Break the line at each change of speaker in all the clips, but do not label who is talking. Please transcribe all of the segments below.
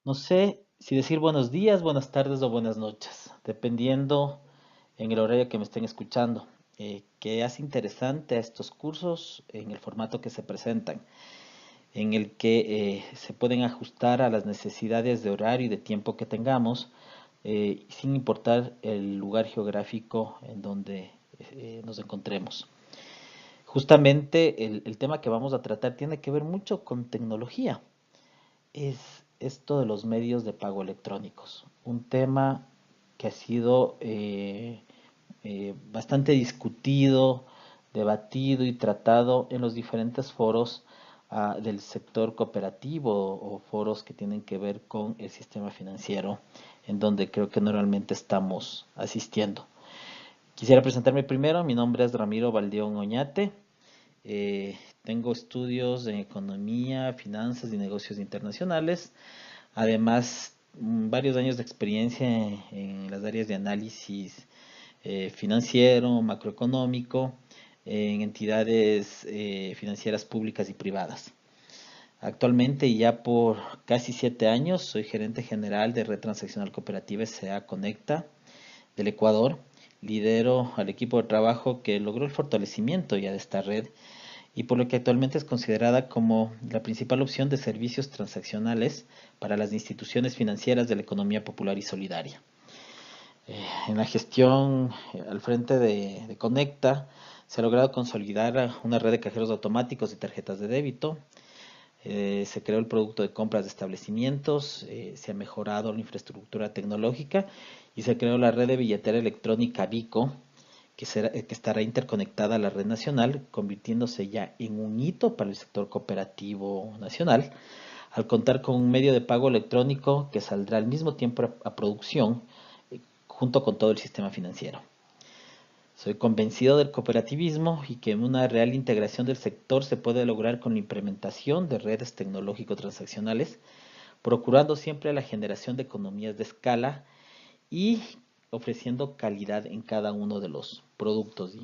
No sé si decir buenos días, buenas tardes o buenas noches, dependiendo en el horario que me estén escuchando. Que hace interesante a estos cursos en el formato que se presentan, en el que se pueden ajustar a las necesidades de horario y de tiempo que tengamos, sin importar el lugar geográfico en donde nos encontremos. Justamente el tema que vamos a tratar tiene que ver mucho con tecnología. Es esto de los medios de pago electrónicos, un tema que ha sido bastante discutido, debatido y tratado en los diferentes foros del sector cooperativo o foros que tienen que ver con el sistema financiero, en donde creo que normalmente estamos asistiendo. Quisiera presentarme primero, mi nombre es Ramiro Valdeón Oñate. Tengo estudios en economía, finanzas y negocios internacionales. Además, varios años de experiencia en las áreas de análisis financiero, macroeconómico, en entidades financieras públicas y privadas. Actualmente, y ya por casi 7 años, soy gerente general de Red Transaccional Cooperativa S.A. Conecta del Ecuador. Lidero al equipo de trabajo que logró el fortalecimiento ya de esta red y por lo que actualmente es considerada como la principal opción de servicios transaccionales para las instituciones financieras de la economía popular y solidaria. En la gestión al frente de Conecta se ha logrado consolidar una red de cajeros automáticos y tarjetas de débito. Se creó el producto de compras de establecimientos, se ha mejorado la infraestructura tecnológica y se creó la red de billetera electrónica Vico, que estará interconectada a la red nacional, convirtiéndose ya en un hito para el sector cooperativo nacional, al contar con un medio de pago electrónico que saldrá al mismo tiempo a producción junto con todo el sistema financiero. Soy convencido del cooperativismo y que una real integración del sector se puede lograr con la implementación de redes tecnológico-transaccionales, procurando siempre la generación de economías de escala y ofreciendo calidad en cada uno de los productos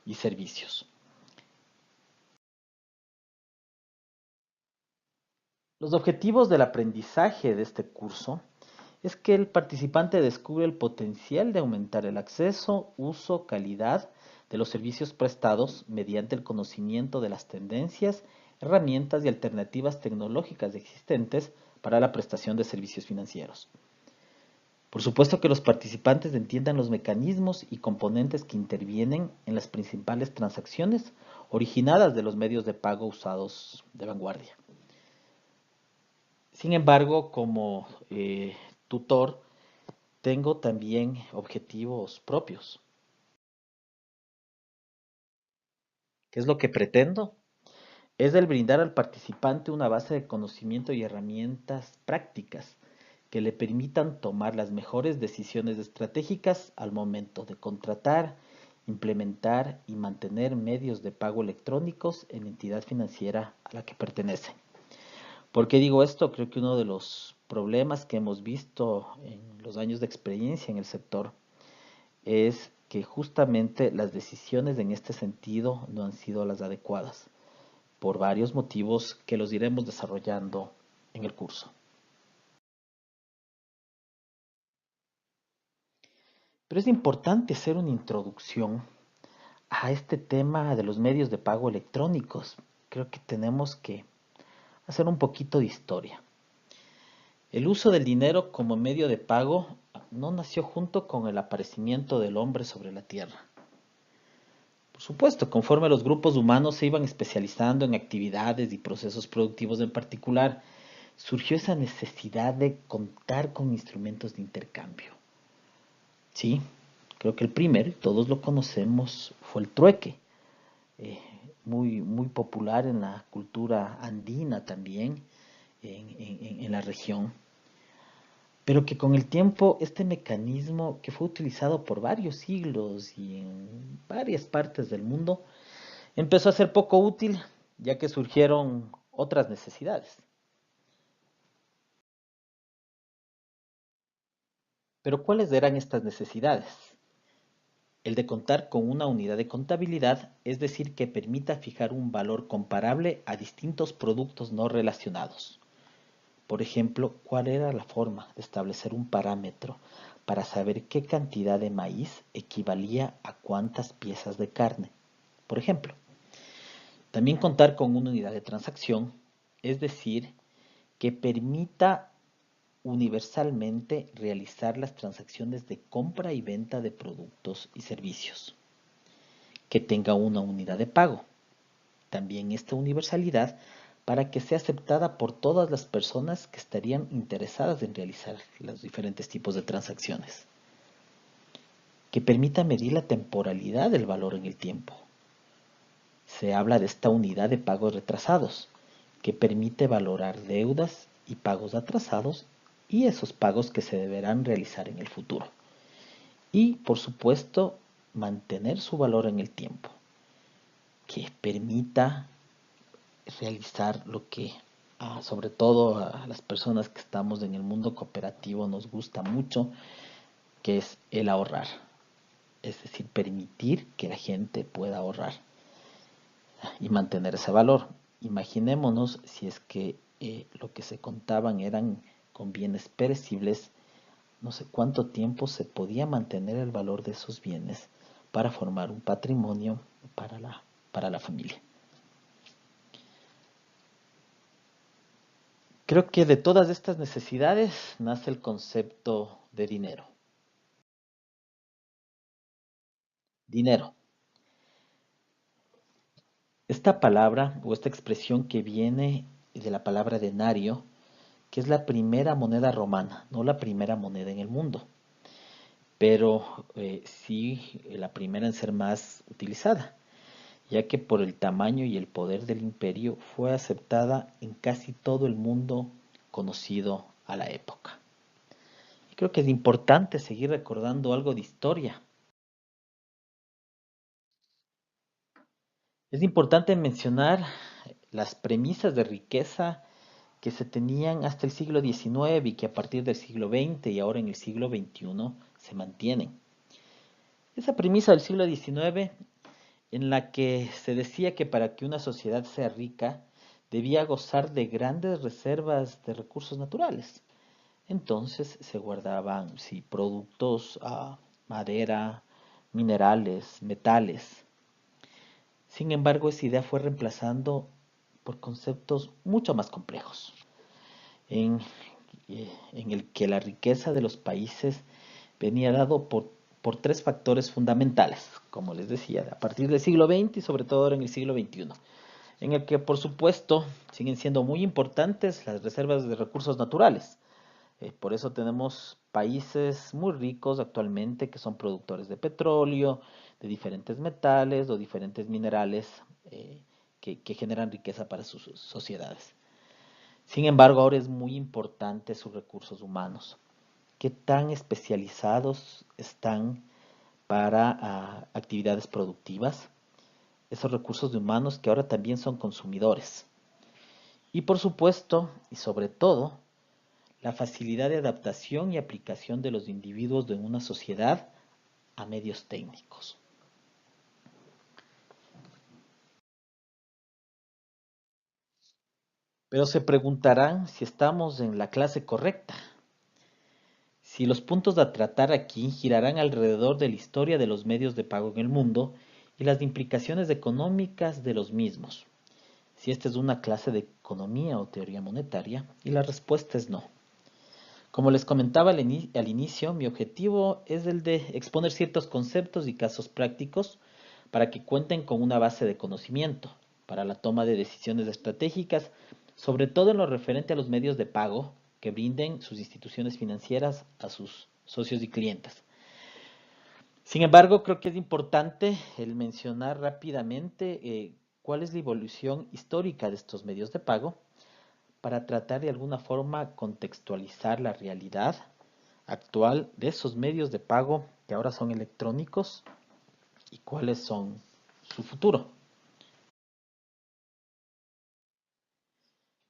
y servicios. Los objetivos del aprendizaje de este curso es que el participante descubre el potencial de aumentar el acceso, uso, calidad de los servicios prestados mediante el conocimiento de las tendencias, herramientas y alternativas tecnológicas existentes para la prestación de servicios financieros. Por supuesto que los participantes entiendan los mecanismos y componentes que intervienen en las principales transacciones originadas de los medios de pago usados de vanguardia. Sin embargo, como tutor, tengo también objetivos propios. ¿Qué es lo que pretendo? Es el brindar al participante una base de conocimiento y herramientas prácticas que le permitan tomar las mejores decisiones estratégicas al momento de contratar, implementar y mantener medios de pago electrónicos en la entidad financiera a la que pertenece. ¿Por qué digo esto? Creo que uno de los problemas que hemos visto en los años de experiencia en el sector es que justamente las decisiones en este sentido no han sido las adecuadas, por varios motivos que los iremos desarrollando en el curso. Pero es importante hacer una introducción a este tema de los medios de pago electrónicos. Creo que tenemos que hacer un poquito de historia. El uso del dinero como medio de pago no nació junto con el aparecimiento del hombre sobre la Tierra. Por supuesto, conforme los grupos humanos se iban especializando en actividades y procesos productivos en particular, surgió esa necesidad de contar con instrumentos de intercambio. Sí, creo que el primero, todos lo conocemos, fue el trueque, eh, muy popular en la cultura andina también, en la región, pero que con el tiempo este mecanismo que fue utilizado por varios siglos y en varias partes del mundo, empezó a ser poco útil ya que surgieron otras necesidades. Pero ¿cuáles eran estas necesidades? El de contar con una unidad de contabilidad, es decir, que permita fijar un valor comparable a distintos productos no relacionados. Por ejemplo, ¿cuál era la forma de establecer un parámetro para saber qué cantidad de maíz equivalía a cuántas piezas de carne? Por ejemplo, también contar con una unidad de transacción, es decir, que permita universalmente realizar las transacciones de compra y venta de productos y servicios, que tenga una unidad de pago. También esta universalidad para que sea aceptada por todas las personas que estarían interesadas en realizar los diferentes tipos de transacciones. Que permita medir la temporalidad del valor en el tiempo. Se habla de esta unidad de pagos retrasados, que permite valorar deudas y pagos atrasados y esos pagos que se deberán realizar en el futuro. Y, por supuesto, mantener su valor en el tiempo, que permita realizar lo que, sobre todo a las personas que estamos en el mundo cooperativo, nos gusta mucho, que es el ahorrar. Es decir, permitir que la gente pueda ahorrar y mantener ese valor. Imaginémonos si es que lo que se contaban eran con bienes perecibles, no sé cuánto tiempo se podía mantener el valor de esos bienes para formar un patrimonio para la familia. Creo que de todas estas necesidades nace el concepto de dinero. Dinero. Esta palabra o esta expresión que viene de la palabra denario, que es la primera moneda romana, no la primera moneda en el mundo, pero sí la primera en ser más utilizada, ya que por el tamaño y el poder del imperio fue aceptada en casi todo el mundo conocido a la época. Y creo que es importante seguir recordando algo de historia. Es importante mencionar las premisas de riqueza que se tenían hasta el siglo XIX y que a partir del siglo XX y ahora en el siglo XXI se mantienen. Esa premisa del siglo XIX en la que se decía que para que una sociedad sea rica debía gozar de grandes reservas de recursos naturales. Entonces se guardaban sí, productos, madera, minerales, metales. Sin embargo, esa idea fue reemplazando por conceptos mucho más complejos, en, en el que la riqueza de los países venía dado por tres factores fundamentales, como les decía, a partir del siglo XX y sobre todo ahora en el siglo XXI, en el que por supuesto siguen siendo muy importantes las reservas de recursos naturales. Por eso tenemos países muy ricos actualmente que son productores de petróleo, de diferentes metales o diferentes minerales que generan riqueza para sus sociedades. Sin embargo, ahora es muy importante sus recursos humanos. ¿Qué tan especializados están para actividades productivas? Esos recursos humanos que ahora también son consumidores. Y por supuesto, y sobre todo, la facilidad de adaptación y aplicación de los individuos de una sociedad a medios técnicos. Pero se preguntarán si estamos en la clase correcta. Si los puntos a tratar aquí girarán alrededor de la historia de los medios de pago en el mundo y las implicaciones económicas de los mismos. Si esta es una clase de economía o teoría monetaria, y la respuesta es no. Como les comentaba al inicio, mi objetivo es el de exponer ciertos conceptos y casos prácticos para que cuenten con una base de conocimiento para la toma de decisiones estratégicas, sobre todo en lo referente a los medios de pago que brinden sus instituciones financieras a sus socios y clientes. Sin embargo, creo que es importante el mencionar rápidamente cuál es la evolución histórica de estos medios de pago para tratar de alguna forma contextualizar la realidad actual de esos medios de pago que ahora son electrónicos y cuáles son su futuro.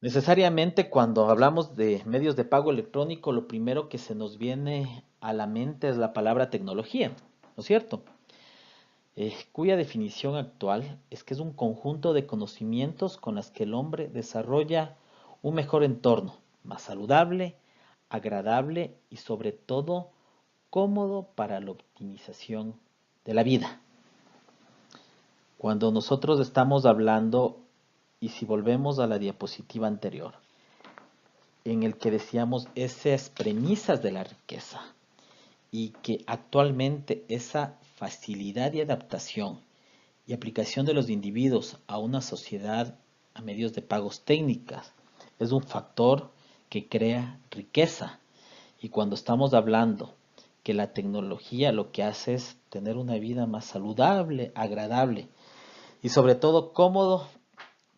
Necesariamente cuando hablamos de medios de pago electrónico, lo primero que se nos viene a la mente es la palabra tecnología, ¿no es cierto? Cuya definición actual es que es un conjunto de conocimientos con las que el hombre desarrolla un mejor entorno, más saludable, agradable y sobre todo cómodo para la optimización de la vida. Cuando nosotros estamos hablando, y si volvemos a la diapositiva anterior, en el que decíamos esas premisas de la riqueza y que actualmente esa facilidad de adaptación y aplicación de los individuos a una sociedad a medios de pagos técnicas es un factor que crea riqueza. Y cuando estamos hablando que la tecnología lo que hace es tener una vida más saludable, agradable y sobre todo cómodo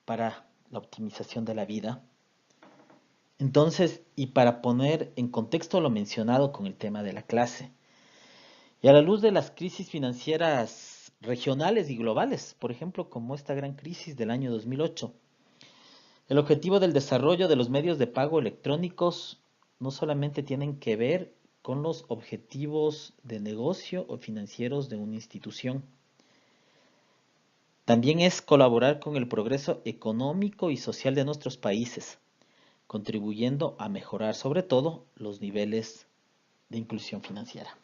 para la optimización de la vida. Entonces, y para poner en contexto lo mencionado con el tema de la clase, y a la luz de las crisis financieras regionales y globales, por ejemplo, como esta gran crisis del año 2008, el objetivo del desarrollo de los medios de pago electrónicos no solamente tienen que ver con los objetivos de negocio o financieros de una institución, también es colaborar con el progreso económico y social de nuestros países, contribuyendo a mejorar sobre todo los niveles de inclusión financiera.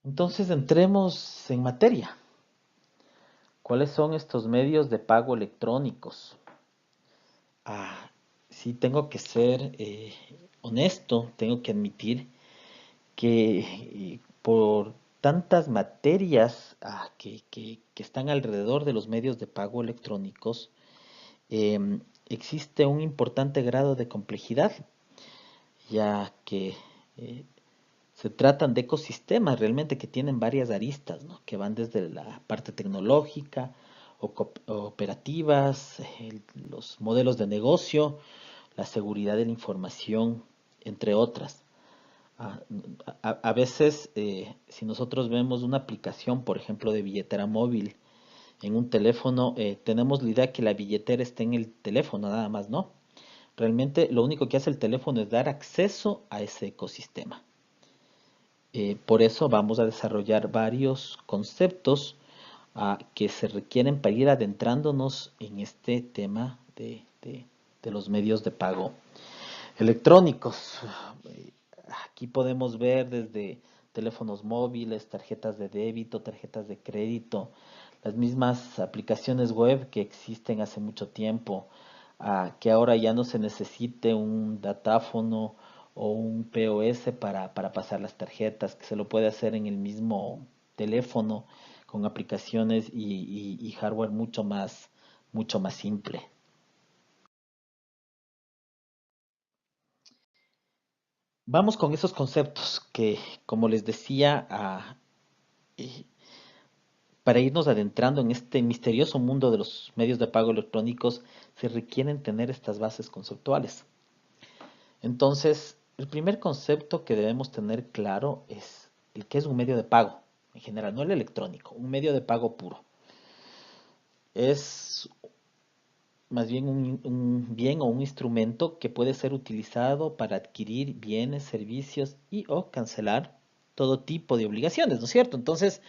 Entonces entremos en materia. ¿Cuáles son estos medios de pago electrónicos? Sí, tengo que ser honesto, tengo que admitir que por tantas materias que están alrededor de los medios de pago electrónicos, existe un importante grado de complejidad, ya que se tratan de ecosistemas realmente que tienen varias aristas, ¿no? Que van desde la parte tecnológica, operativas, los modelos de negocio, la seguridad de la información, entre otras. A, a veces, si nosotros vemos una aplicación, por ejemplo, de billetera móvil en un teléfono, tenemos la idea que la billetera está en el teléfono, nada más, ¿no? Realmente lo único que hace el teléfono es dar acceso a ese ecosistema. Por eso vamos a desarrollar varios conceptos que se requieren para ir adentrándonos en este tema de los medios de pago electrónicos. Aquí podemos ver desde teléfonos móviles, tarjetas de débito, tarjetas de crédito, las mismas aplicaciones web que existen hace mucho tiempo, que ahora ya no se necesite un datáfono o un POS para pasar las tarjetas, que se lo puede hacer en el mismo teléfono con aplicaciones y hardware mucho más simple. Vamos con esos conceptos que, como les decía, eh, para irnos adentrando en este misterioso mundo de los medios de pago electrónicos, se requieren tener estas bases conceptuales. Entonces, el primer concepto que debemos tener claro es el que es un medio de pago, en general, no el electrónico, un medio de pago puro. Es más bien un bien o un instrumento que puede ser utilizado para adquirir bienes, servicios y o cancelar todo tipo de obligaciones, ¿no es cierto? Entonces,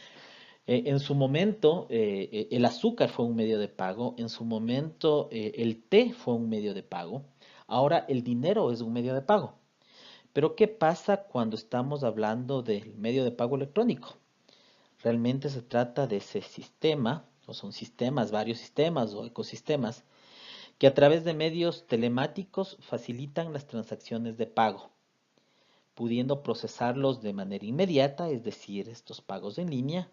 en su momento, el azúcar fue un medio de pago, en su momento, el té fue un medio de pago, ahora el dinero es un medio de pago. Pero ¿qué pasa cuando estamos hablando del medio de pago electrónico? Realmente se trata de ese sistema, o son sistemas, varios sistemas o ecosistemas, que a través de medios telemáticos facilitan las transacciones de pago, pudiendo procesarlos de manera inmediata, es decir, estos pagos en línea,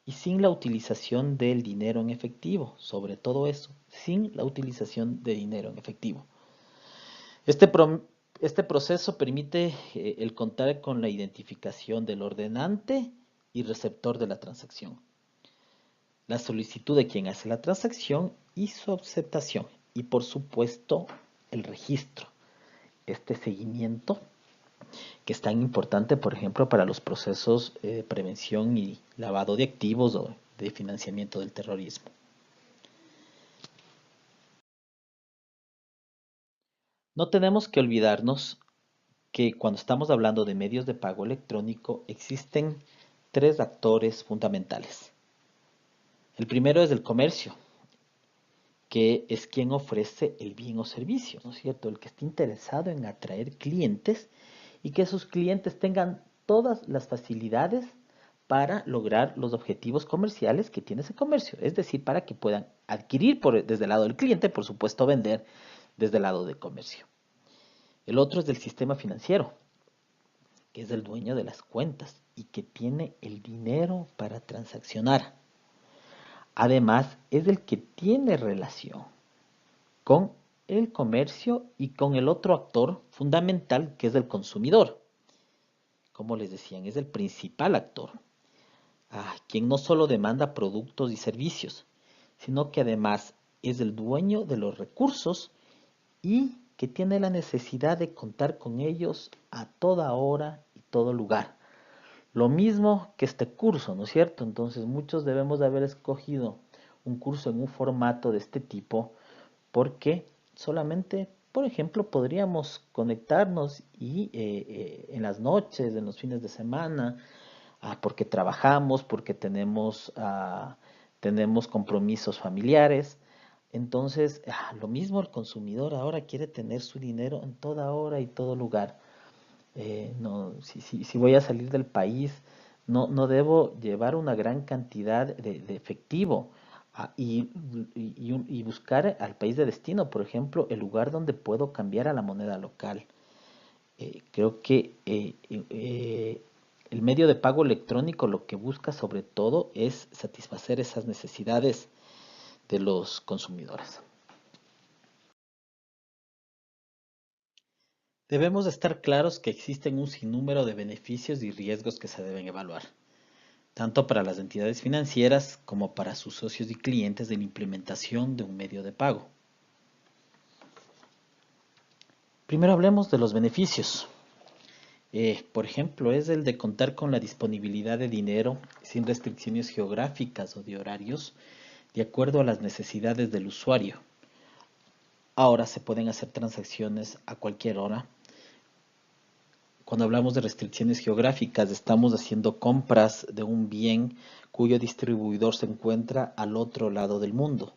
y sin la utilización del dinero en efectivo, sobre todo eso, sin la utilización de dinero en efectivo. Este, este proceso permite el contar con la identificación del ordenante y receptor de la transacción, la solicitud de quien hace la transacción y su aceptación, y por supuesto el registro, este seguimiento que es tan importante, por ejemplo, para los procesos de prevención y lavado de activos o de financiamiento del terrorismo. No tenemos que olvidarnos que cuando estamos hablando de medios de pago electrónico existen tres actores fundamentales. El primero es el comercio, que es quien ofrece el bien o servicio, ¿no es cierto? El que está interesado en atraer clientes y que sus clientes tengan todas las facilidades para lograr los objetivos comerciales que tiene ese comercio, es decir, para que puedan adquirir desde el lado del cliente, por supuesto vender desde el lado del comercio. El otro es del sistema financiero, que es el dueño de las cuentas y que tiene el dinero para transaccionar. Además, es el que tiene relación con el comercio y con el otro actor fundamental, que es el consumidor. Como les decían, es el principal actor, quien no solo demanda productos y servicios, sino que además es el dueño de los recursos y que tiene la necesidad de contar con ellos a toda hora y todo lugar. Lo mismo que este curso, ¿no es cierto? Entonces muchos debemos de haber escogido un curso en un formato de este tipo porque solamente, por ejemplo, podríamos conectarnos y en las noches, en los fines de semana, porque trabajamos, porque tenemos compromisos familiares. Entonces, lo mismo el consumidor ahora quiere tener su dinero en toda hora y todo lugar. No, si voy a salir del país, no debo llevar una gran cantidad de efectivo y buscar al país de destino, por ejemplo, el lugar donde puedo cambiar a la moneda local. Creo que el medio de pago electrónico lo que busca sobre todo es satisfacer esas necesidades de los consumidores. Debemos estar claros que existen un sinnúmero de beneficios y riesgos que se deben evaluar, tanto para las entidades financieras como para sus socios y clientes de la implementación de un medio de pago. Primero hablemos de los beneficios. Por ejemplo, es el de contar con la disponibilidad de dinero sin restricciones geográficas o de horarios, de acuerdo a las necesidades del usuario. Ahora se pueden hacer transacciones a cualquier hora. Cuando hablamos de restricciones geográficas, estamos haciendo compras de un bien cuyo distribuidor se encuentra al otro lado del mundo.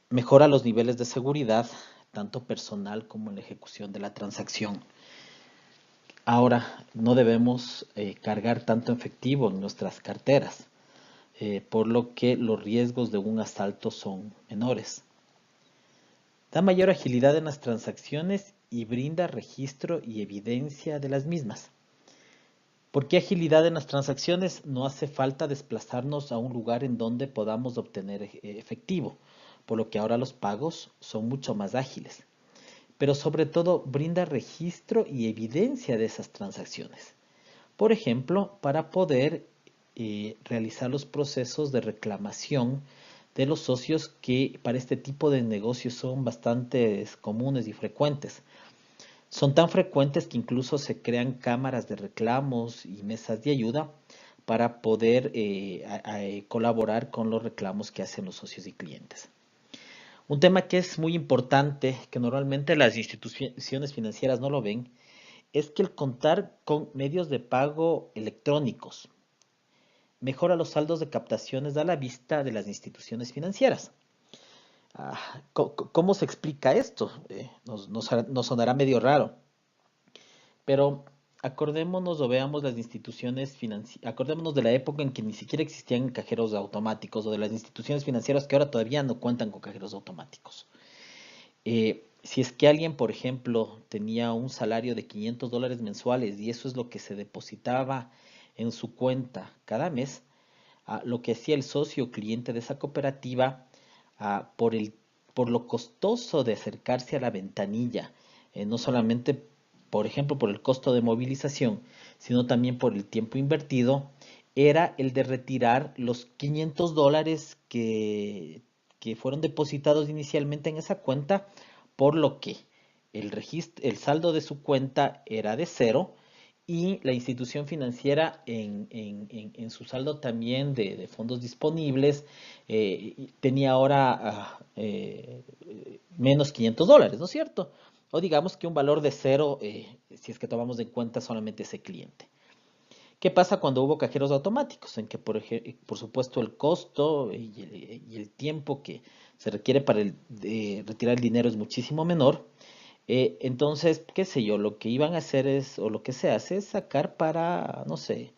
Mejora los niveles de seguridad, tanto personal como en la ejecución de la transacción. Ahora, no debemos cargar tanto efectivo en nuestras carteras, por lo que los riesgos de un asalto son menores. Da mayor agilidad en las transacciones y brinda registro y evidencia de las mismas. ¿Por qué agilidad en las transacciones? No hace falta desplazarnos a un lugar en donde podamos obtener efectivo, por lo que ahora los pagos son mucho más ágiles. Pero sobre todo brinda registro y evidencia de esas transacciones. Por ejemplo, para poder realizar los procesos de reclamación de los socios que para este tipo de negocios son bastante comunes y frecuentes. Son tan frecuentes que incluso se crean cámaras de reclamos y mesas de ayuda para poder colaborar con los reclamos que hacen los socios y clientes. Un tema que es muy importante, que normalmente las instituciones financieras no lo ven, es que el contar con medios de pago electrónicos mejora los saldos de captaciones a la vista de las instituciones financieras. ¿Cómo se explica esto? Nos sonará medio raro, pero acordémonos o veamos las instituciones financieras, acordémonos de la época en que ni siquiera existían cajeros automáticos o de las instituciones financieras que ahora todavía no cuentan con cajeros automáticos. Si es que alguien, por ejemplo, tenía un salario de $500 mensuales y eso es lo que se depositaba en su cuenta cada mes, lo que hacía el socio cliente de esa cooperativa, por lo costoso de acercarse a la ventanilla, no solamente, por ejemplo, por el costo de movilización, sino también por el tiempo invertido, era el de retirar los $500 que fueron depositados inicialmente en esa cuenta, por lo que el saldo de su cuenta era de cero y la institución financiera en su saldo también de fondos disponibles tenía ahora menos $500, ¿no es cierto? O digamos que un valor de cero si es que tomamos en cuenta solamente ese cliente. ¿Qué pasa cuando hubo cajeros automáticos? En que, por supuesto, el costo y el tiempo que se requiere para retirar el dinero es muchísimo menor. Entonces, qué sé yo, lo que iban a hacer es, o lo que se hace es sacar para, no sé,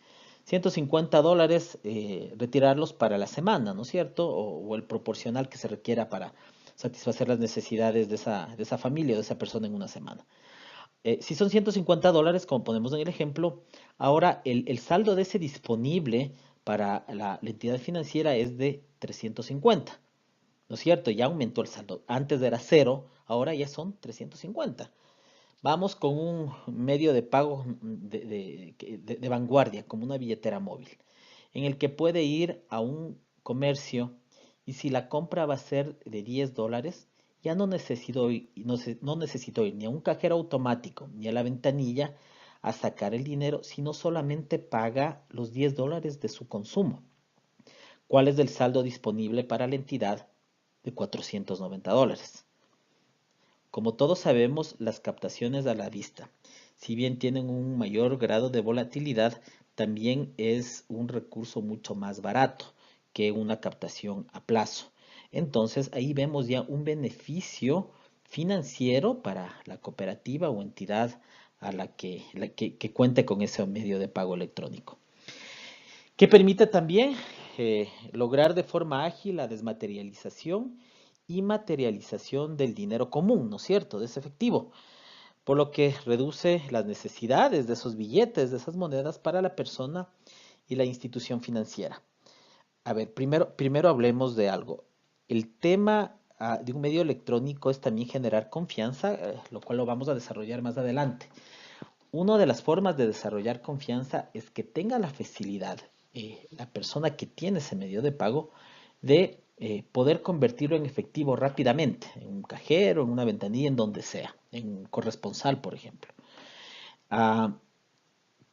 $150, retirarlos para la semana, ¿no es cierto? O el proporcional que se requiera para satisfacer las necesidades de esa familia o de esa persona en una semana. Si son $150, como ponemos en el ejemplo, ahora el saldo de ese disponible para la entidad financiera es de 350, ¿no es cierto? Ya aumentó el saldo. Antes era cero, ahora ya son 350. Vamos con un medio de pago de vanguardia, como una billetera móvil, en el que puede ir a un comercio y si la compra va a ser de $10, ya no necesito ir ni a un cajero automático ni a la ventanilla a sacar el dinero, sino solamente paga los $10 de su consumo. ¿Cuál es el saldo disponible para la entidad? De $490. Como todos sabemos, las captaciones a la vista, si bien tienen un mayor grado de volatilidad, también es un recurso mucho más barato que una captación a plazo. Entonces, ahí vemos ya un beneficio financiero para la cooperativa o entidad a que cuente con ese medio de pago electrónico. Que permite también lograr de forma ágil la desmaterialización y materialización del dinero común, ¿no es cierto?, de ese efectivo, por lo que reduce las necesidades de esos billetes, de esas monedas para la persona y la institución financiera. A ver, primero hablemos de algo. El tema de un medio electrónico es también generar confianza, lo cual lo vamos a desarrollar más adelante. Una de las formas de desarrollar confianza es que tenga la facilidad, la persona que tiene ese medio de pago, de poder convertirlo en efectivo rápidamente, en un cajero, en una ventanilla, en donde sea, en un corresponsal, por ejemplo. Ah,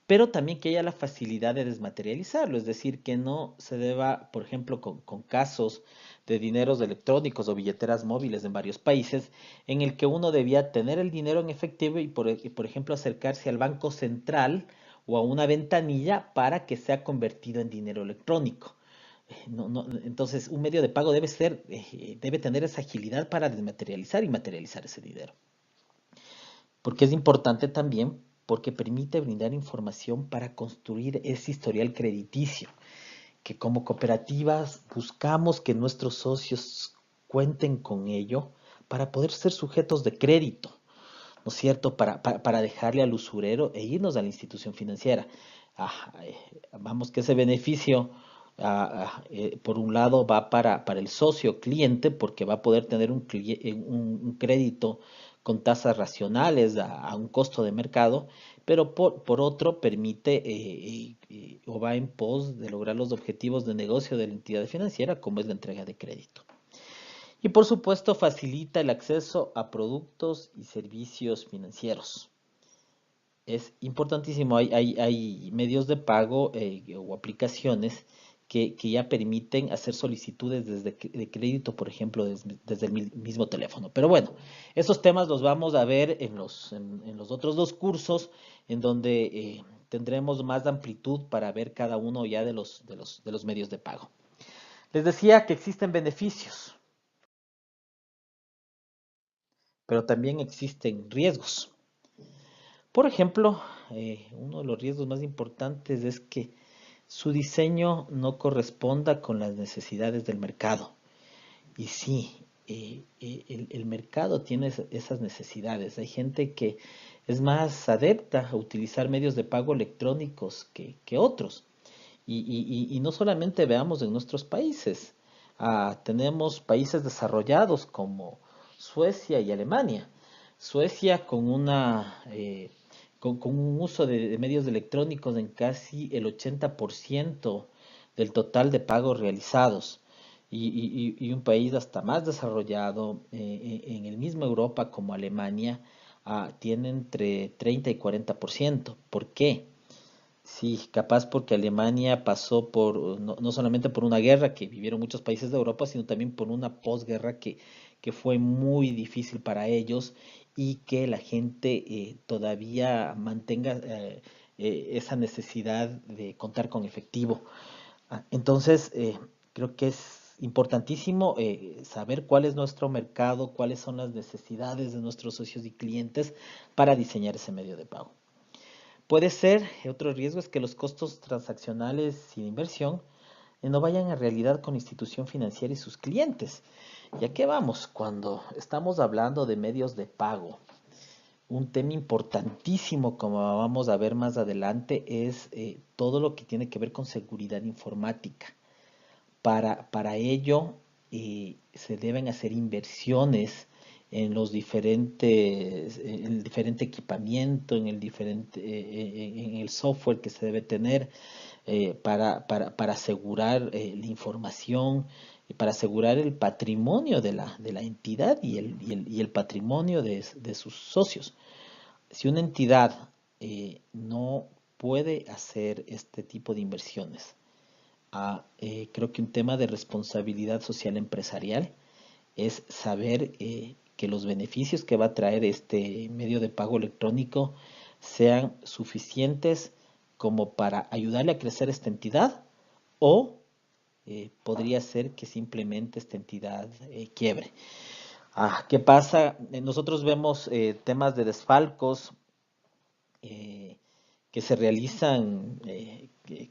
pero también que haya la facilidad de desmaterializarlo, es decir, que no se deba, por ejemplo, con casos de dineros electrónicos o billeteras móviles en varios países, en el que uno debía tener el dinero en efectivo y por ejemplo, acercarse al banco central o a una ventanilla para que sea convertido en dinero electrónico. Entonces, un medio de pago debe tener esa agilidad para desmaterializar y materializar ese dinero. Porque es importante también porque permite brindar información para construir ese historial crediticio, que como cooperativas buscamos que nuestros socios cuenten con ello para poder ser sujetos de crédito, ¿no es cierto? Para dejarle al usurero e irnos a la institución financiera. Vamos que ese beneficio, por un lado, va para el socio cliente, porque va a poder tener un crédito con tasas racionales a un costo de mercado, pero por otro permite o va en pos de lograr los objetivos de negocio de la entidad financiera, como es la entrega de crédito. Y por supuesto facilita el acceso a productos y servicios financieros. Es importantísimo, hay medios de pago o aplicaciones que ya permiten hacer solicitudes de crédito, por ejemplo, desde el mismo teléfono. Pero bueno, esos temas los vamos a ver en los otros dos cursos, en donde tendremos más amplitud para ver cada uno ya de los medios de pago. Les decía que existen beneficios, pero también existen riesgos. Por ejemplo, uno de los riesgos más importantes es que su diseño no corresponda con las necesidades del mercado. Y sí, el mercado tiene esas necesidades. Hay gente que es más adepta a utilizar medios de pago electrónicos que otros. Y no solamente veamos en nuestros países. Tenemos países desarrollados como Suecia y Alemania. Suecia con un uso de medios electrónicos en casi el 80% del total de pagos realizados. Y un país hasta más desarrollado, en el mismo Europa como Alemania, tiene entre 30 y 40%. ¿Por qué? Sí, capaz porque Alemania pasó no solamente por una guerra que vivieron muchos países de Europa, sino también por una posguerra que fue muy difícil para ellos y que la gente todavía mantenga esa necesidad de contar con efectivo. Entonces, creo que es importantísimo saber cuál es nuestro mercado, cuáles son las necesidades de nuestros socios y clientes para diseñar ese medio de pago. Puede ser, otro riesgo es que los costos transaccionales sin inversión no vayan en realidad con la institución financiera y sus clientes. ¿Y a qué vamos? Cuando estamos hablando de medios de pago, un tema importantísimo, como vamos a ver más adelante, es todo lo que tiene que ver con seguridad informática. Para ello se deben hacer inversiones en los diferentes, en el diferente equipamiento, en el software que se debe tener para asegurar la información, para asegurar el patrimonio de la entidad y el patrimonio de sus socios. Si una entidad no puede hacer este tipo de inversiones, creo que un tema de responsabilidad social empresarial es saber que los beneficios que va a traer este medio de pago electrónico sean suficientes como para ayudarle a crecer esta entidad o podría ser que simplemente esta entidad quiebre. ¿Qué pasa? Nosotros vemos temas de desfalcos eh, que se realizan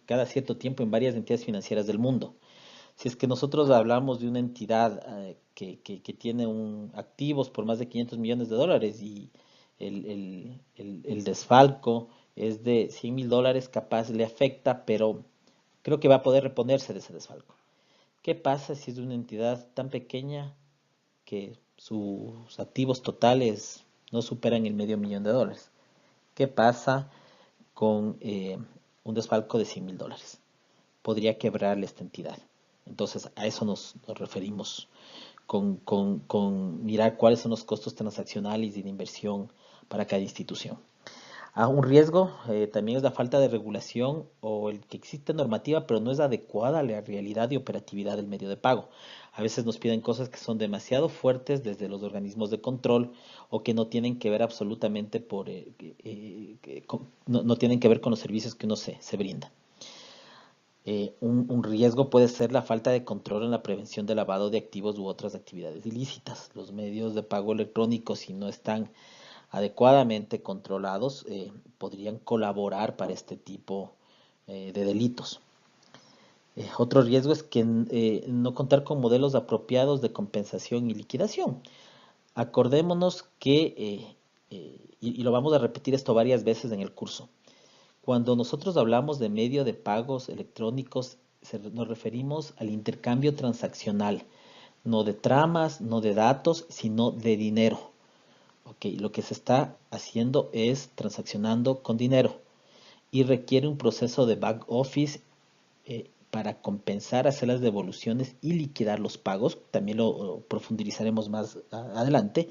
cada cierto tiempo en varias entidades financieras del mundo. Si es que nosotros hablamos de una entidad que tiene activos por más de 500 millones de dólares y el desfalco es de 100 mil dólares, capaz le afecta, pero creo que va a poder reponerse de ese desfalco. ¿Qué pasa si es de una entidad tan pequeña que sus activos totales no superan el medio millón de dólares? ¿Qué pasa con un desfalco de 100 mil dólares? Podría quebrarle esta entidad. Entonces, a eso nos referimos con mirar cuáles son los costos transaccionales y de inversión para cada institución. Un riesgo también es la falta de regulación o el que existe normativa pero no es adecuada a la realidad y operatividad del medio de pago. A veces nos piden cosas que son demasiado fuertes desde los organismos de control o que no tienen que ver absolutamente no tienen que ver con los servicios que uno se brinda. Un riesgo puede ser la falta de control en la prevención de lavado de activos u otras actividades ilícitas. Los medios de pago electrónicos, si no están adecuadamente controlados, podrían colaborar para este tipo de delitos. Otro riesgo es que no contar con modelos apropiados de compensación y liquidación. Acordémonos que, y lo vamos a repetir esto varias veces en el curso, cuando nosotros hablamos de medio de pagos electrónicos, nos referimos al intercambio transaccional, no de tramas, no de datos, sino de dinero. Okay, lo que se está haciendo es transaccionando con dinero y requiere un proceso de back office para compensar, hacer las devoluciones y liquidar los pagos. También lo profundizaremos más adelante.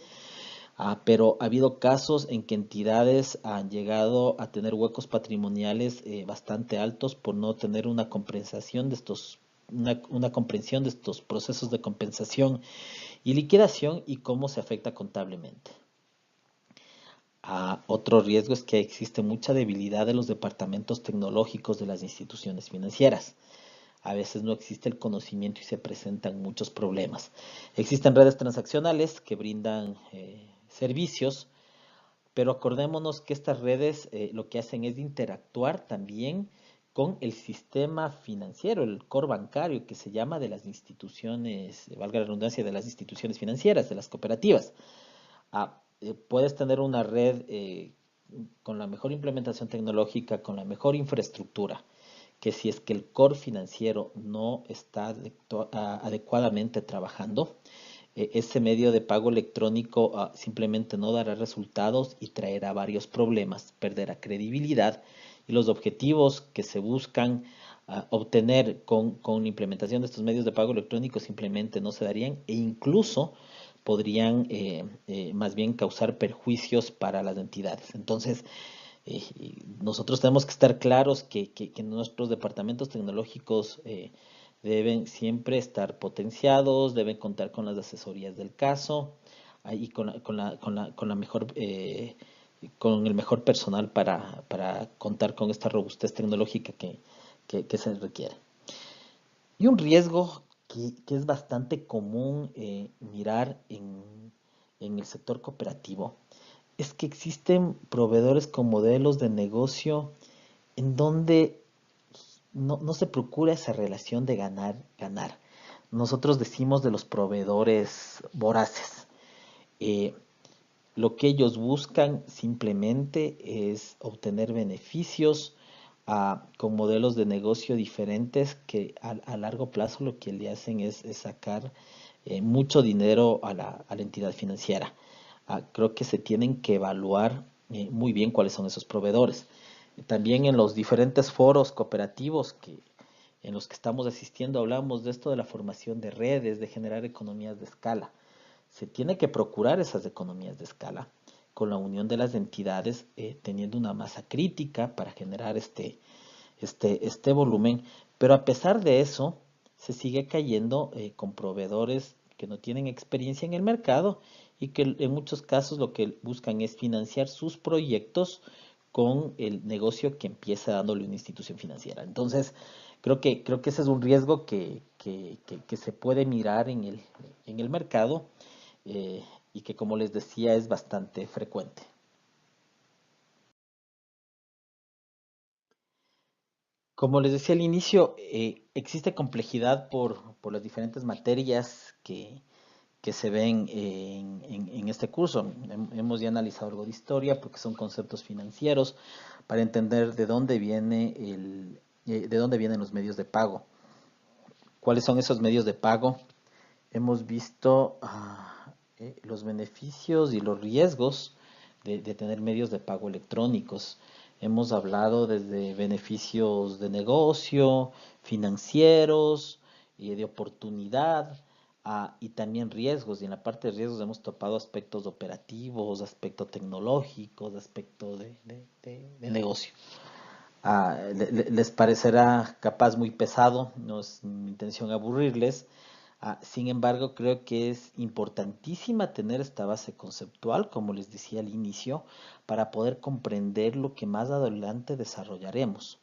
Pero ha habido casos en que entidades han llegado a tener huecos patrimoniales bastante altos por no tener una compensación de una comprensión de estos procesos de compensación y liquidación y cómo se afecta contablemente. Otro riesgo es que existe mucha debilidad de los departamentos tecnológicos de las instituciones financieras. A veces no existe el conocimiento y se presentan muchos problemas. Existen redes transaccionales que brindan servicios, pero acordémonos que estas redes lo que hacen es interactuar también con el sistema financiero, el core bancario que se llama de las instituciones, valga la redundancia, de las instituciones financieras, de las cooperativas. Puedes tener una red con la mejor implementación tecnológica, con la mejor infraestructura, que si es que el core financiero no está adecuadamente trabajando, ese medio de pago electrónico simplemente no dará resultados y traerá varios problemas, perderá credibilidad y los objetivos que se buscan obtener con la implementación de estos medios de pago electrónicos simplemente no se darían e incluso podrían más bien causar perjuicios para las entidades. Entonces, nosotros tenemos que estar claros que nuestros departamentos tecnológicos deben siempre estar potenciados, deben contar con las asesorías del caso y con la mejor con el mejor personal para contar con esta robustez tecnológica que se requiere. Y un riesgo que es bastante común mirar en el sector cooperativo es que existen proveedores con modelos de negocio en donde no se procura esa relación de ganar. Nosotros decimos de los proveedores voraces. Eh, lo que ellos buscan simplemente es obtener beneficios con modelos de negocio diferentes que a largo plazo lo que le hacen es sacar mucho dinero a la entidad financiera. Creo que se tienen que evaluar muy bien cuáles son esos proveedores. También en los diferentes foros cooperativos en los que estamos asistiendo hablamos de esto de la formación de redes, de generar economías de escala. Se tiene que procurar esas economías de escala con la unión de las entidades, teniendo una masa crítica para generar este volumen, pero a pesar de eso, se sigue cayendo con proveedores que no tienen experiencia en el mercado y que en muchos casos lo que buscan es financiar sus proyectos con el negocio que empieza dándole una institución financiera. Entonces, creo que ese es un riesgo que se puede mirar en el mercado y que, como les decía, es bastante frecuente. Como les decía al inicio, existe complejidad por las diferentes materias que se ven en este curso. Hemos ya analizado algo de historia porque son conceptos financieros para entender de dónde vienen los medios de pago. ¿Cuáles son esos medios de pago? Hemos visto los beneficios y los riesgos de tener medios de pago electrónicos. Hemos hablado desde beneficios de negocio, financieros, de oportunidad, y también riesgos. Y en la parte de riesgos hemos topado aspectos operativos, aspectos tecnológicos, aspectos de negocio. Les parecerá capaz muy pesado, no es mi intención aburrirles. Sin embargo, creo que es importantísima tener esta base conceptual, como les decía al inicio, para poder comprender lo que más adelante desarrollaremos.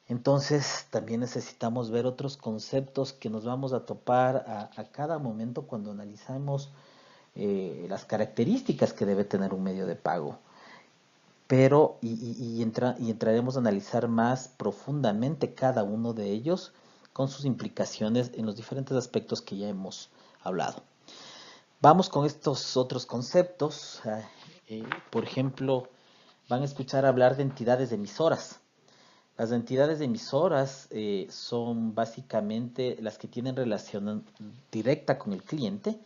Entonces, también necesitamos ver otros conceptos que nos vamos a topar a cada momento cuando analizamos las características que debe tener un medio de pago. Pero, y entraremos a analizar más profundamente cada uno de ellos con sus implicaciones en los diferentes aspectos que ya hemos hablado. Vamos con estos otros conceptos. Por ejemplo, van a escuchar hablar de entidades emisoras. Las entidades emisoras son básicamente las que tienen relación directa con el cliente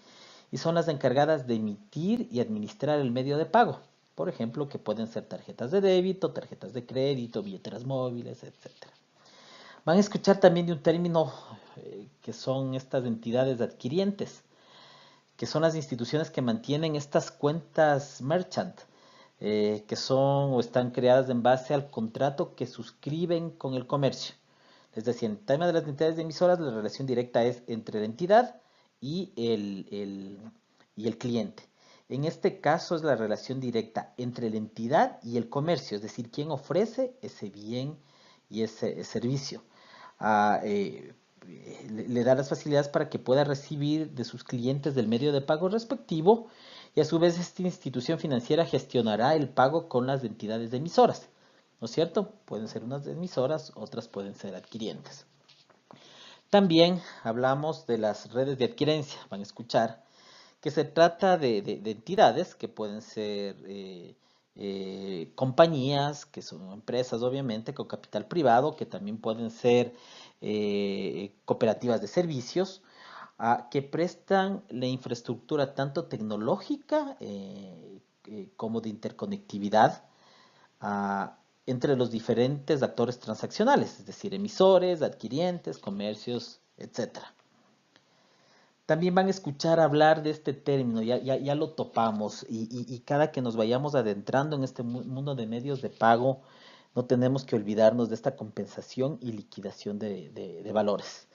y son las encargadas de emitir y administrar el medio de pago. Por ejemplo, que pueden ser tarjetas de débito, tarjetas de crédito, billeteras móviles, etcétera. Van a escuchar también de un término que son estas entidades adquirientes, que son las instituciones que mantienen estas cuentas merchant, que son o están creadas en base al contrato que suscriben con el comercio. Es decir, en el tema de las entidades emisoras, la relación directa es entre la entidad y el cliente. En este caso es la relación directa entre la entidad y el comercio, es decir, quién ofrece ese bien y ese servicio. Ah, le da las facilidades para que pueda recibir de sus clientes del medio de pago respectivo y a su vez esta institución financiera gestionará el pago con las entidades emisoras. ¿No es cierto? Pueden ser unas emisoras, otras pueden ser adquirientes. También hablamos de las redes de adquirencia, van a escuchar, que se trata de entidades que pueden ser compañías, que son empresas obviamente con capital privado, que también pueden ser cooperativas de servicios, que prestan la infraestructura tanto tecnológica como de interconectividad entre los diferentes actores transaccionales, es decir, emisores, adquirientes, comercios, etcétera. También van a escuchar hablar de este término, ya lo topamos, y cada que nos vayamos adentrando en este mundo de medios de pago, no tenemos que olvidarnos de esta compensación y liquidación de valores.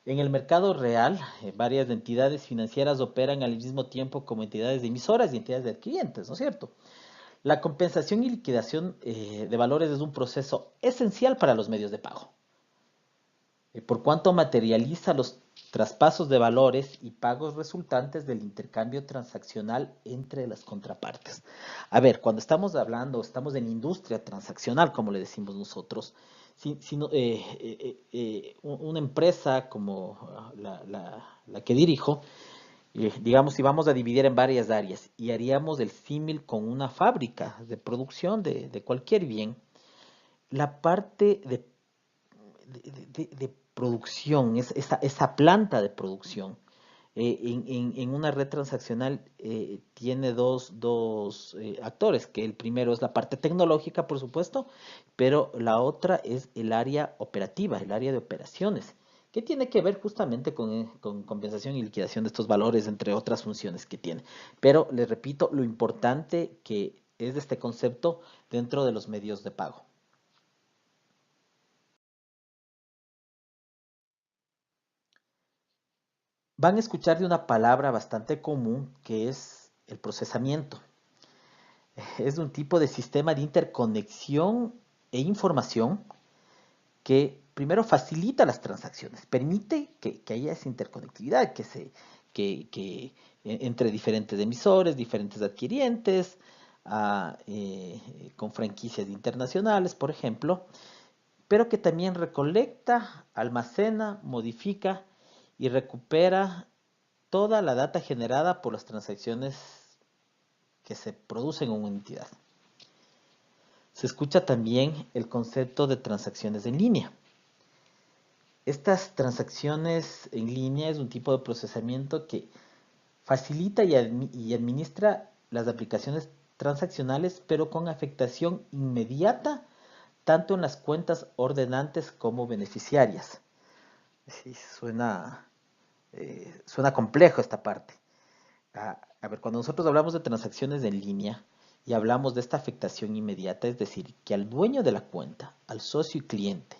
En el mercado real, varias entidades financieras operan al mismo tiempo como entidades emisoras y entidades de adquirientes, ¿no es cierto? La compensación y liquidación de valores es un proceso esencial para los medios de pago, por cuanto materializa los traspasos de valores y pagos resultantes del intercambio transaccional entre las contrapartes. A ver, cuando estamos hablando, estamos en industria transaccional, como le decimos nosotros, una empresa como la que dirijo, digamos, si vamos a dividir en varias áreas y haríamos el símil con una fábrica de producción de cualquier bien, la parte de producción, esa planta de producción, en una red transaccional tiene dos actores, que el primero es la parte tecnológica, por supuesto, pero la otra es el área operativa, el área de operaciones, que tiene que ver justamente con compensación y liquidación de estos valores, entre otras funciones que tiene. Pero les repito lo importante que es este concepto dentro de los medios de pago. Van a escuchar de una palabra bastante común que es el procesamiento. Es un tipo de sistema de interconexión e información que primero facilita las transacciones, permite que haya esa interconectividad, entre diferentes emisores, diferentes adquirientes, con franquicias internacionales, por ejemplo, pero que también recolecta, almacena, modifica y recupera toda la data generada por las transacciones que se producen en una entidad. Se escucha también el concepto de transacciones en línea. Estas transacciones en línea es un tipo de procesamiento que facilita y administra las aplicaciones transaccionales, pero con afectación inmediata tanto en las cuentas ordenantes como beneficiarias. Sí, suena complejo esta parte. A ver, cuando nosotros hablamos de transacciones en línea y hablamos de esta afectación inmediata, es decir, que al dueño de la cuenta, al socio y cliente,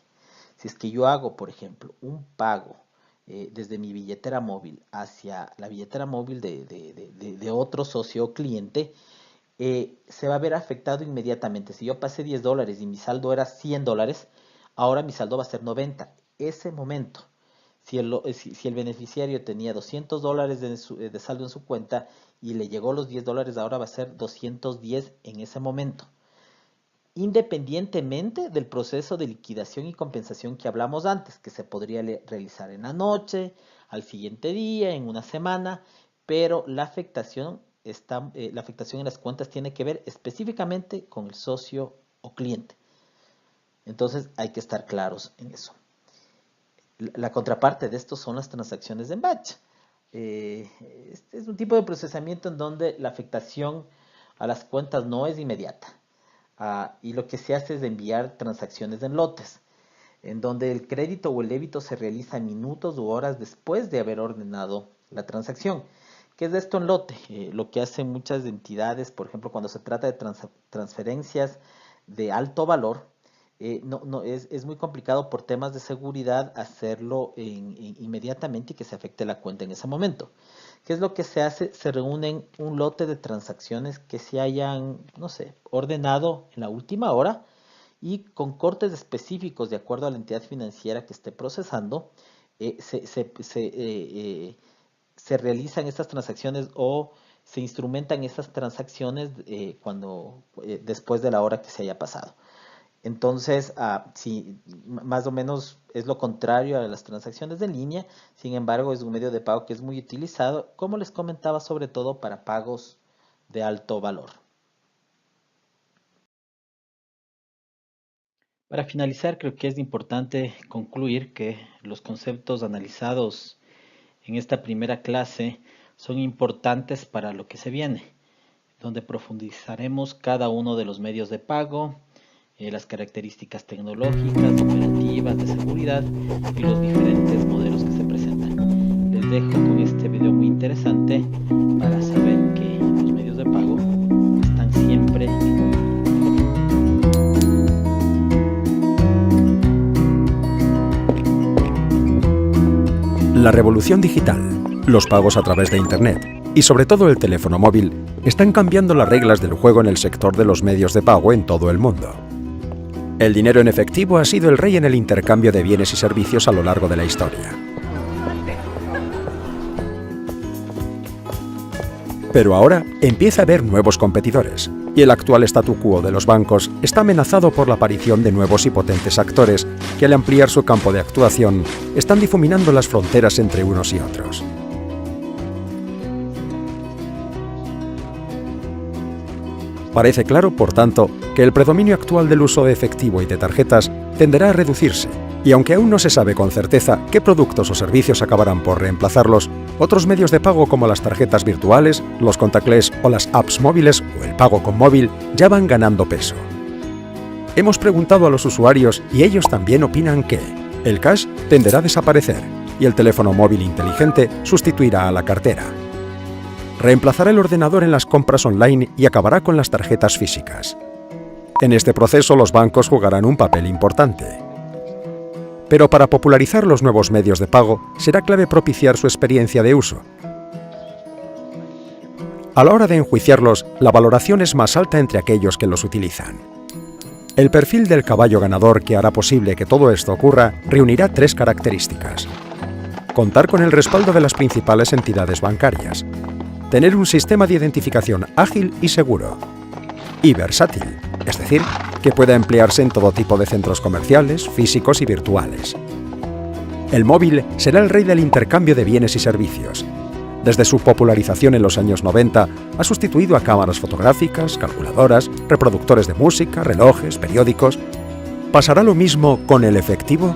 si es que yo hago, por ejemplo, un pago desde mi billetera móvil hacia la billetera móvil de otro socio o cliente, se va a ver afectado inmediatamente. Si yo pasé $10 y mi saldo era $100, ahora mi saldo va a ser 90. Ese momento, si el beneficiario tenía $200 de saldo en su cuenta y le llegó los $10, ahora va a ser 210 en ese momento, independientemente del proceso de liquidación y compensación que hablamos antes, que se podría realizar en la noche, al siguiente día, en una semana, pero la afectación en las cuentas tiene que ver específicamente con el socio o cliente. Entonces hay que estar claros en eso. La contraparte de esto son las transacciones en batch. Este es un tipo de procesamiento en donde la afectación a las cuentas no es inmediata. Y lo que se hace es enviar transacciones en lotes, en donde el crédito o el débito se realiza minutos u horas después de haber ordenado la transacción. ¿Qué es esto en lote? Lo que hacen muchas entidades, por ejemplo, cuando se trata de transferencias de alto valor, es muy complicado por temas de seguridad hacerlo inmediatamente y que se afecte la cuenta en ese momento. ¿Qué es lo que se hace? Se reúnen un lote de transacciones que se hayan, no sé, ordenado en la última hora y con cortes específicos de acuerdo a la entidad financiera que esté procesando, se realizan estas transacciones o se instrumentan estas transacciones después de la hora que se haya pasado. Entonces, sí, más o menos es lo contrario a las transacciones de línea, sin embargo es un medio de pago que es muy utilizado, como les comentaba, sobre todo para pagos de alto valor. Para finalizar, creo que es importante concluir que los conceptos analizados en esta primera clase son importantes para lo que se viene, donde profundizaremos cada uno de los medios de pago, las características tecnológicas, operativas, de seguridad y los diferentes modelos que se presentan. Les dejo con este video muy interesante para saber que los medios de pago están siempre en movimiento.
La revolución digital, los pagos a través de Internet, y sobre todo el teléfono móvil, están cambiando las reglas del juego en el sector de los medios de pago en todo el mundo. El dinero en efectivo ha sido el rey en el intercambio de bienes y servicios a lo largo de la historia. Pero ahora empieza a haber nuevos competidores, y el actual statu quo de los bancos está amenazado por la aparición de nuevos y potentes actores que, al ampliar su campo de actuación, están difuminando las fronteras entre unos y otros. Parece claro, por tanto, que el predominio actual del uso de efectivo y de tarjetas tenderá a reducirse, y aunque aún no se sabe con certeza qué productos o servicios acabarán por reemplazarlos, otros medios de pago como las tarjetas virtuales, los contactless o las apps móviles o el pago con móvil ya van ganando peso. Hemos preguntado a los usuarios y ellos también opinan que el cash tenderá a desaparecer y el teléfono móvil inteligente sustituirá a la cartera. Reemplazará el ordenador en las compras online y acabará con las tarjetas físicas. En este proceso los bancos jugarán un papel importante. Pero para popularizar los nuevos medios de pago será clave propiciar su experiencia de uso. A la hora de enjuiciarlos, la valoración es más alta entre aquellos que los utilizan. El perfil del caballo ganador que hará posible que todo esto ocurra reunirá 3 características. Contar con el respaldo de las principales entidades bancarias. Tener un sistema de identificación ágil y seguro. Y versátil, es decir, que pueda emplearse en todo tipo de centros comerciales, físicos y virtuales. El móvil será el rey del intercambio de bienes y servicios. Desde su popularización en los años 90, ha sustituido a cámaras fotográficas, calculadoras, reproductores de música, relojes, periódicos. ¿Pasará lo mismo con el efectivo?